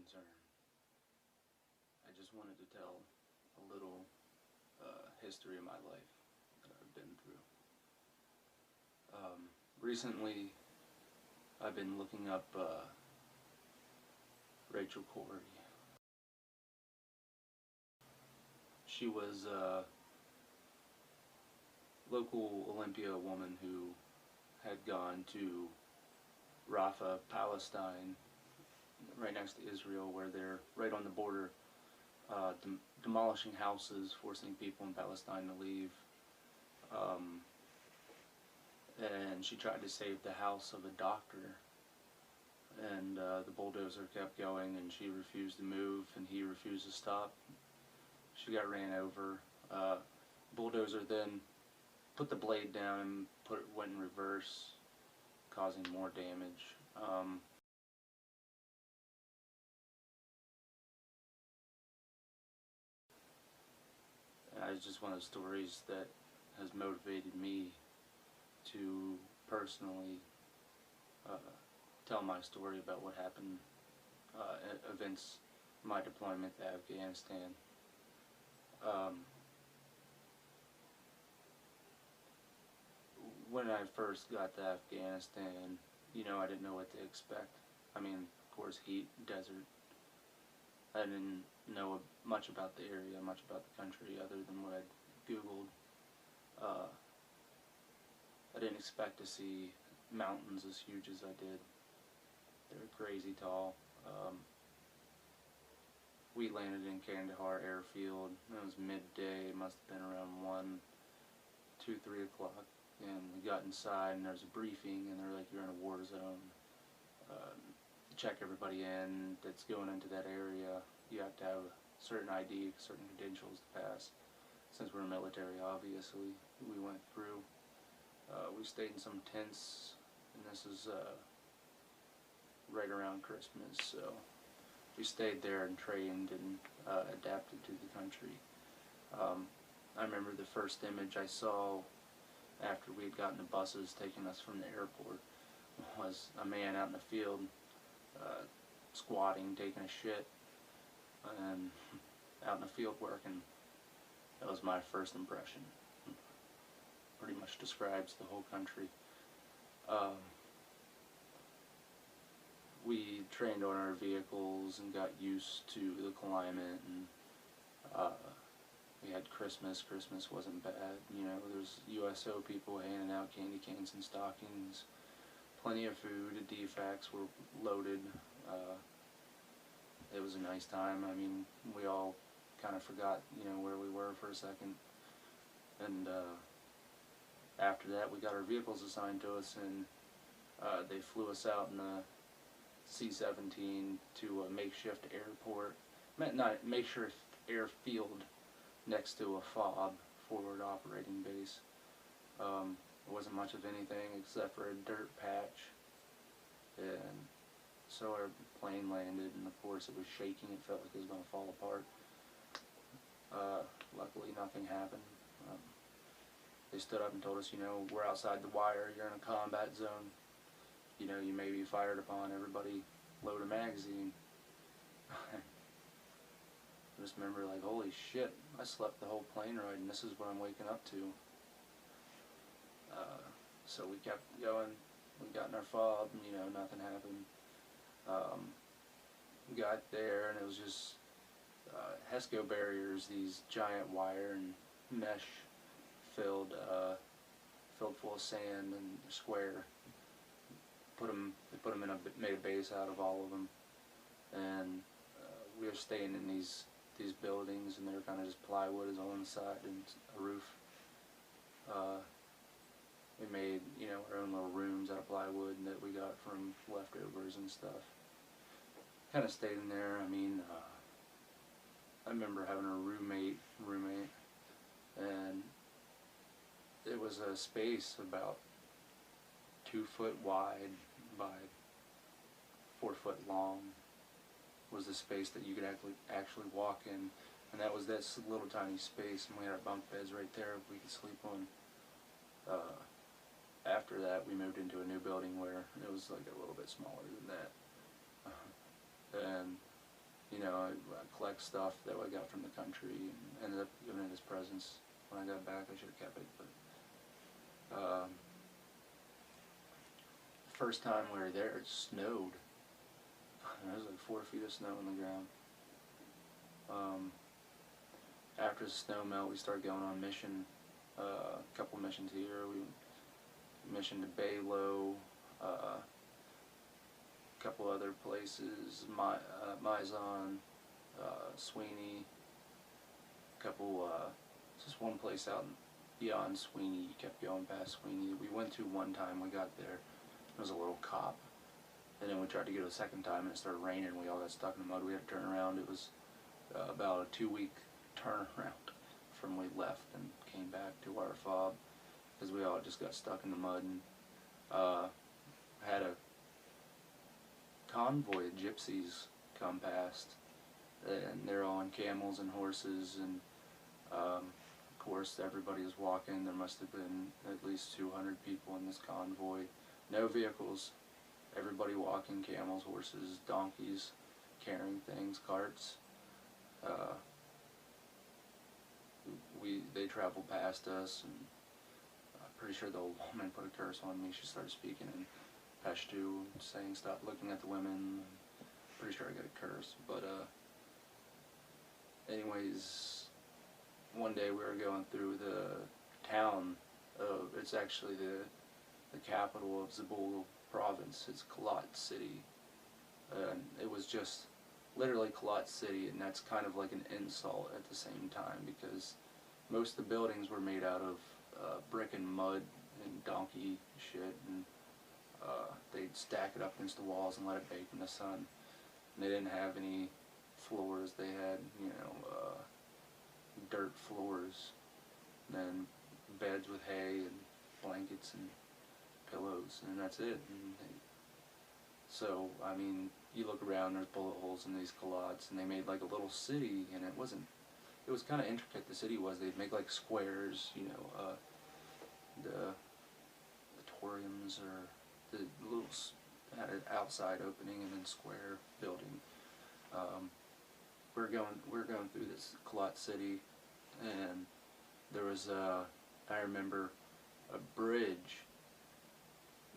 concern. I just wanted to tell a little history of my life that I've been through. Recently, I've been looking up Rachel Corrie. She was a local Olympia woman who had gone to Rafah, Palestine, right next to Israel, where they're right on the border, demolishing houses, forcing people in Palestine to leave. And she tried to save the house of a doctor, and the bulldozer kept going, and she refused to move, and he refused to stop. She got ran over. Bulldozer then put the blade down and went in reverse, causing more damage. It's just one of the stories that has motivated me to personally tell my story about what happened at events, my deployment to Afghanistan. When I first got to Afghanistan, I didn't know what to expect. I mean, of course, heat, desert. I didn't know much about the area, much about the country, other than what I'd Googled. I didn't expect to see mountains as huge as I did. They were crazy tall. We landed in Kandahar airfield. It was midday. It must have been around 1, 2, 3 o'clock. And we got inside, and there was a briefing, and they're like, "You're in a war zone. Check everybody in that's going into that area. You have to have a certain ID, certain credentials to pass." Since we're military, obviously, we went through. We stayed in some tents, and this is right around Christmas, so we stayed there and trained and adapted to the country. I remember the first image I saw after we had gotten the buses taking us from the airport was a man out in the field squatting, taking a shit, and out in the field working. That was my first impression. Pretty much describes the whole country. We trained on our vehicles and got used to the climate, and we had Christmas. Christmas wasn't bad. There's USO people handing out candy canes and stockings. Plenty of food. The DFACs were loaded. It was a nice time. I mean, we all kind of forgot, where we were for a second. And after that, we got our vehicles assigned to us, and they flew us out in the C-17 to a makeshift airport. Not makeshift airfield next to a FOB, forward operating base. There wasn't much of anything except for a dirt patch, and so our plane landed, and of course it was shaking. It felt like it was going to fall apart. Luckily nothing happened. They stood up and told us, we're outside the wire, you're in a combat zone, you may be fired upon, everybody load a magazine. I just remember, like, holy shit, I slept the whole plane ride and this is what I'm waking up to. So we kept going. We got in our fob, and nothing happened. We got there, and it was just HESCO barriers, these giant wire and mesh filled full of sand and square. They put them in made a base out of all of them, and we were staying in these buildings, and they were kind of just plywood is all on the side and a roof. We made, our own little rooms out of plywood that we got from leftovers and stuff. Kind of stayed in there. I mean, I remember having a roommate, and it was a space about 2 foot wide by 4 foot long. Was the space that you could actually walk in, and that was that little tiny space, and we had our bunk beds right there we could sleep on. After that, we moved into a new building where it was like a little bit smaller than that, and you know, I collect stuff that I got from the country and ended up giving it as presents when I got back. I should have kept it, but first time we were there, it snowed. There was like 4 feet of snow on the ground. After the snow melt, we started going on mission. A couple missions here. We missioned to Baylo, a couple other places, Mizon, Sweeney, couple, just one place out beyond Sweeney. You kept going past Sweeney. We went to one time we got there. There was a little cop. And then we tried to go a second time and it started raining. We all got stuck in the mud. We had to turn around. It was about a 2-week turnaround from we left and came back to our fob because we all just got stuck in the mud. And had a convoy of gypsies come past, and they're all on camels and horses, and of course everybody was walking. There must have been at least 200 people in this convoy. No vehicles, everybody walking, camels, horses, donkeys, carrying things, carts. They traveled past us, and I'm pretty sure the old woman put a curse on me. She started speaking in Pashto, saying stop looking at the women. Pretty sure I got a curse, but anyways, one day we were going through the town of, it's actually the capital of Zabul province. It's Kalat City, and it was just literally Kalat City, and that's kind of like an insult at the same time because most of the buildings were made out of brick and mud and donkey shit, and they'd stack it up against the walls and let it bake in the sun. And they didn't have any floors. They had, you know, dirt floors, and then beds with hay and blankets and pillows, and that's it. And so, I mean, you look around, there's bullet holes in these Kalats, and they made like a little city, and it was kind of intricate, the city was. They'd make like squares, you know, the auditoriums, or the little, had an outside opening and then square building. We're going through this Kalat city, and there was I remember a bridge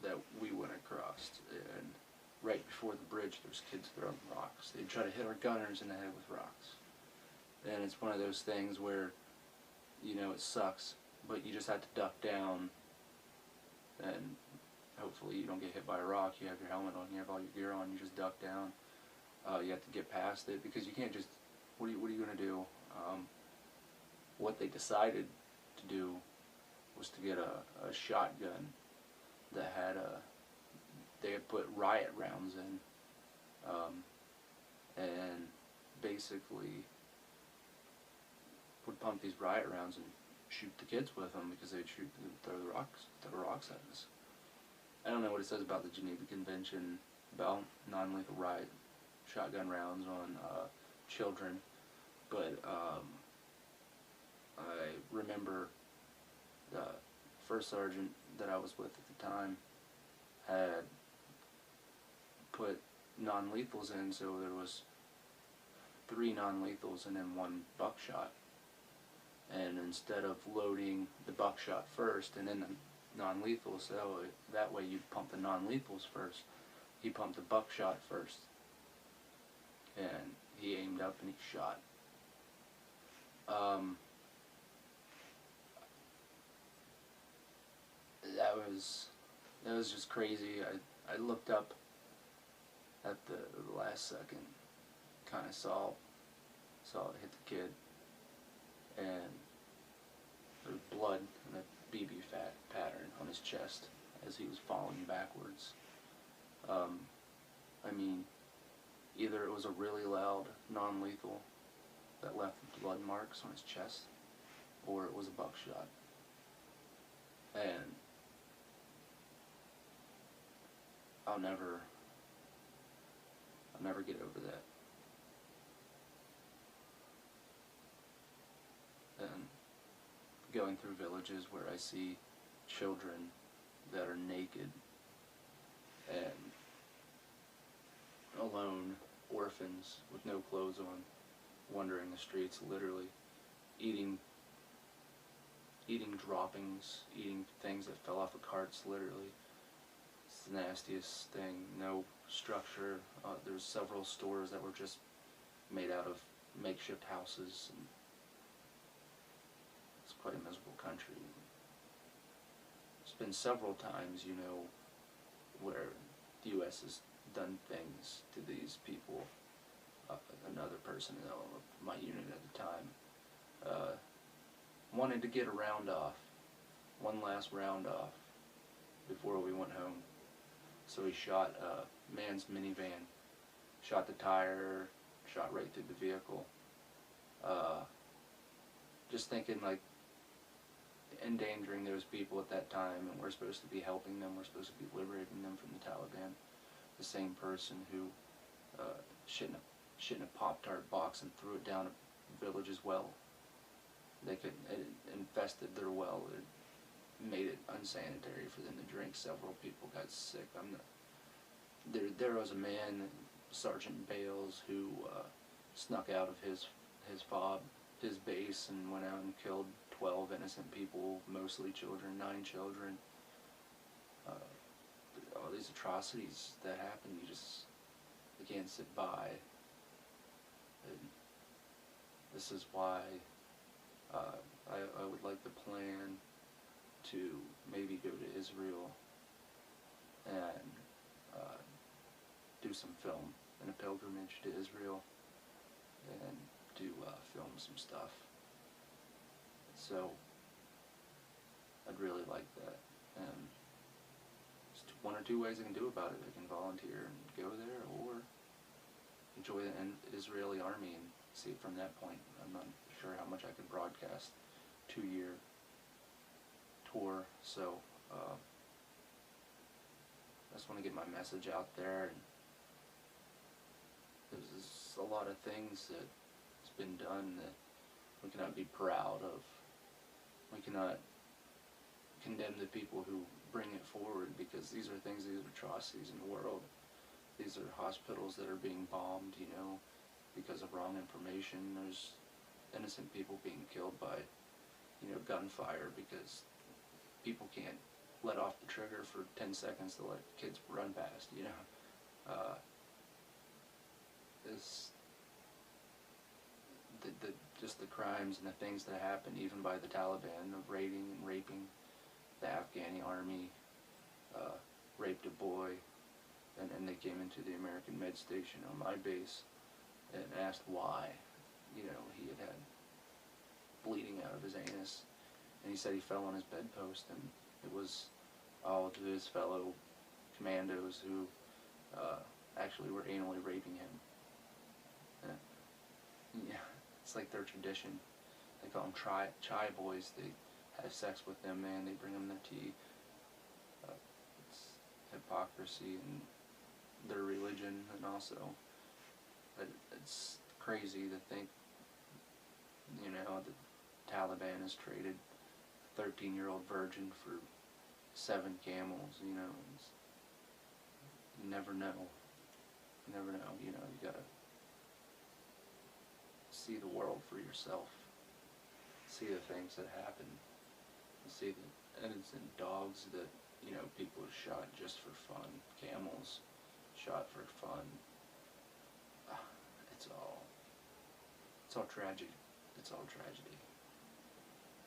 that we went across, and right before the bridge there was kids throwing rocks. They'd try to hit our gunners in the head with rocks. And it's one of those things where, you know, it sucks, but you just have to duck down, and hopefully you don't get hit by a rock. You have your helmet on, you have all your gear on, you just duck down. You have to get past it, because you can't just, what are you going to do? What they decided to do was to get a shotgun that had they had put riot rounds in, and basically would pump these riot rounds and shoot the kids with them, because they'd throw rocks at us. I don't know what it says about the Geneva Convention about non-lethal riot shotgun rounds on children, but I remember the first sergeant that I was with at the time had put non-lethals in, so there was 3 non-lethals and then 1 buckshot. And instead of loading the buckshot first and then the non-lethals, so that way you'd pump the non-lethals first, he pumped the buckshot first. And he aimed up and he shot. That was just crazy. I looked up at the last second, kind of saw it hit the kid, and there was blood and a BB pattern on his chest as he was falling backwards. I mean, either it was a really loud non-lethal that left blood marks on his chest, or it was a buckshot. And I'll never get over that. And going through villages where I see children that are naked and alone or orphans with no clothes on, wandering the streets, literally eating droppings, eating things that fell off of carts, literally. It's the nastiest thing. No structure. There's several stores that were just made out of makeshift houses, and it's quite a miserable country. There's been several times, you know, where the U.S. has done things to these people. Another person, you know, my unit at the time, wanted to get a round off, one last round off, before we went home. So he shot a man's minivan, shot the tire, shot right through the vehicle. Just thinking, like, endangering those people at that time, and we're supposed to be helping them, we're supposed to be liberating them from the Taliban. The same person who shit in a Pop-Tart box and threw it down a village's well. It infested their well. It made it unsanitary for them to drink. Several people got sick. There was a man, Sergeant Bales, who snuck out of his fob, his base, and went out and killed 12 innocent people, mostly children, 9 children. All these atrocities that happen, you can't sit by. And this is why I would like to plan to maybe go to Israel and do some film and a pilgrimage to Israel and do film some stuff. So I'd really like that. And there's 1 or 2 ways I can do about it. I can volunteer and go there, or enjoy the Israeli army and see it from that point. I'm not sure how much I could broadcast 2-year tour, so I just want to get my message out there. And there's a lot of things that's been done that we cannot be proud of. We cannot condemn the people who bring it forward, because these are atrocities in the world. These are hospitals that are being bombed, you know, because of wrong information. There's innocent people being killed by, you know, gunfire, because people can't let off the trigger for 10 seconds to let kids run past, you know. Just the crimes and the things that happen, even by the Taliban, of raiding and raping. The Afghani army raped a boy, and they came into the American med station on my base and asked why. You know, he had bleeding out of his anus, and he said he fell on his bedpost, and it was all of his fellow commandos who actually were anally raping him. Yeah, it's like their tradition. They call them chai boys. They have sex with them, man. They bring them their tea. It's hypocrisy in their religion, and also it's crazy to think, you know, the Taliban has traded a 13-year-old virgin for 7 camels. You know, you never know. You never know. You know, you gotta see the world for yourself. See the things that happen. See the innocent dogs that, you know, people have shot just for fun. Camels shot for fun. It's all tragic. It's all tragedy.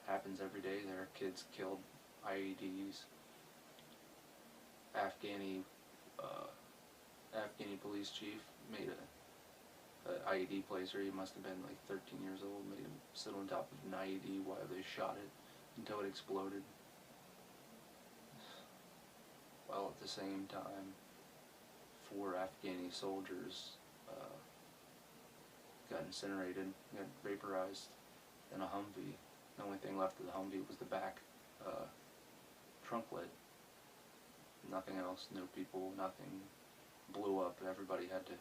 Happens every day. There are kids killed, IEDs. Afghani police chief made a IED placer. He must have been like 13 years old. Made him sit on top of an IED while they shot it until it exploded. While at the same time, 4 Afghani soldiers got incinerated, got vaporized in a Humvee. The only thing left of the Humvee was the back trunk lid. Nothing else, no people, nothing blew up. Everybody had to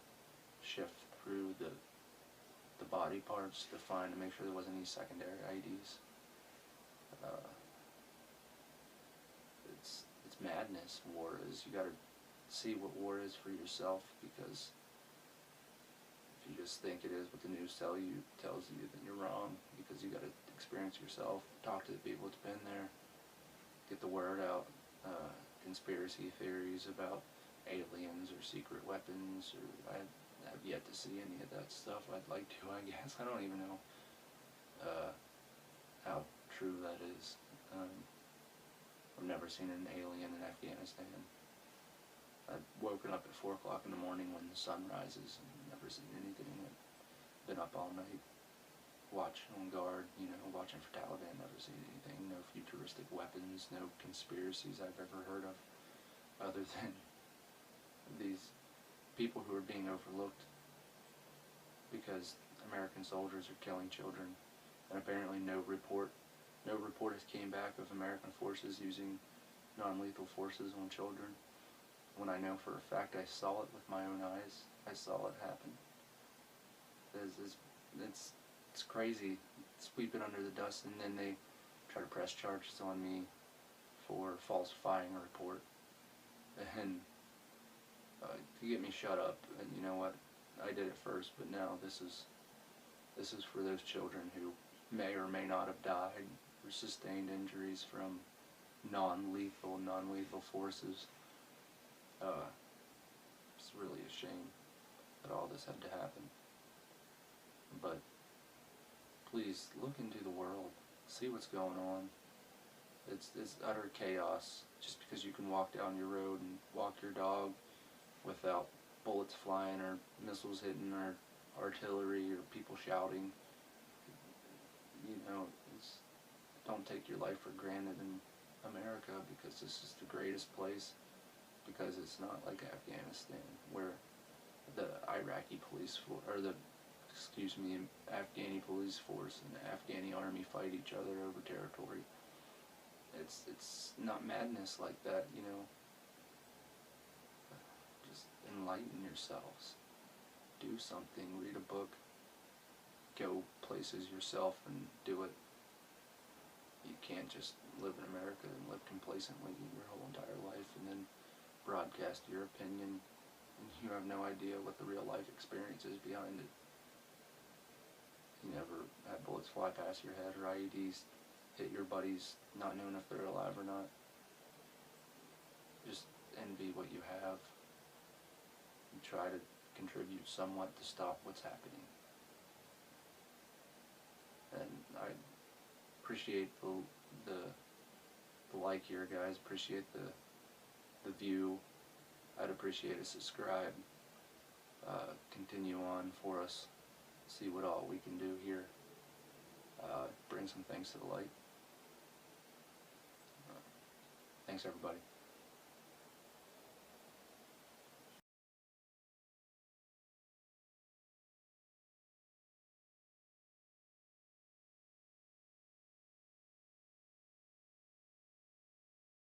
shift through the body parts to make sure there wasn't any secondary IEDs. It's madness. War is. You gotta see what war is for yourself, because you just think it is what the news tells you, then you're wrong, because you got to experience yourself, talk to the people that's been there, get the word out. Conspiracy theories about aliens or secret weapons, or I have yet to see any of that stuff. I'd like to, I guess. I don't even know how true that is. I've never seen an alien in Afghanistan. I've woken up at 4 o'clock in the morning when the sun rises and never seen anything. I've been up all night, watching on guard, watching for Taliban, never seen anything. No futuristic weapons, no conspiracies I've ever heard of, other than these people who are being overlooked because American soldiers are killing children. And apparently no report has came back of American forces using non-lethal forces on children, when I know for a fact I saw it with my own eyes. I saw it happen. It's crazy. Sweep it under the dust, and then they try to press charges on me for falsifying a report and to get me shut up. And you know what? I did it first, but now this is for those children who may or may not have died or sustained injuries from non-lethal forces. It's really a shame that all this had to happen. But please look into the world, see what's going on. It's utter chaos. Just because you can walk down your road and walk your dog without bullets flying or missiles hitting or artillery or people shouting, don't take your life for granted in America, because this is the greatest place, because it's not like Afghanistan, where the Afghani police force and the Afghani army fight each other over territory. It's not madness like that, Just enlighten yourselves. Do something, read a book, go places yourself and do it. You can't just live in America and live complacently your whole entire life and then broadcast your opinion, and you have no idea what the real life experience is behind it. You never had bullets fly past your head or IEDs hit your buddies, not knowing if they're alive or not. Just envy what you have and try to contribute somewhat to stop what's happening. And I appreciate the like here, guys. Appreciate the view. I'd appreciate a subscribe. Continue on for us. See what all we can do here. Bring some things to the light. Thanks, everybody.